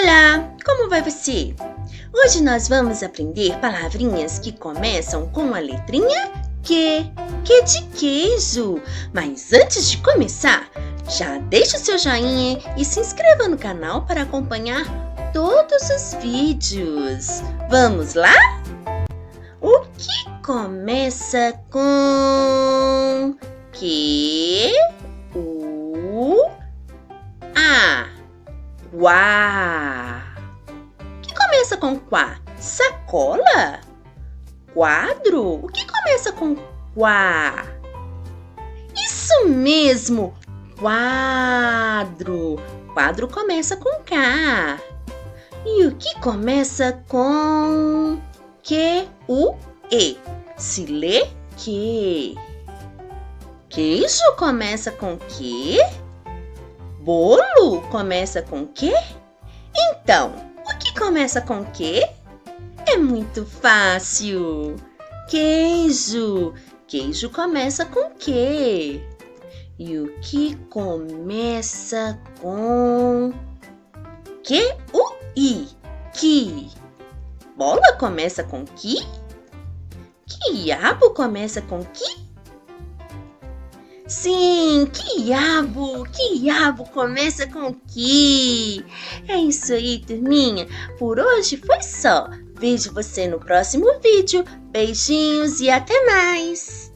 Olá, como vai você? Hoje nós vamos aprender palavrinhas que começam com a letrinha Q. Q de queijo. Mas antes de começar, já deixa o seu joinha e se inscreva no canal para acompanhar todos os vídeos. Vamos lá? O que começa com Q, U, A? Quá. O que começa com quá? Sacola? Quadro? O que começa com quá? Isso mesmo! Quadro. Quadro começa com K. E o que começa com Q-U-E? Se lê que. Queijo começa com quê? Bolo começa com quê? Então, o que começa com quê? É muito fácil. Queijo. Queijo começa com quê? E o que começa com Q-U-I? Qui. Bola começa com qui? Quiabo começa com qui? Sim, quiabo começa com qui. É isso aí, turminha. Por hoje foi só. Vejo você no próximo vídeo. Beijinhos e até mais!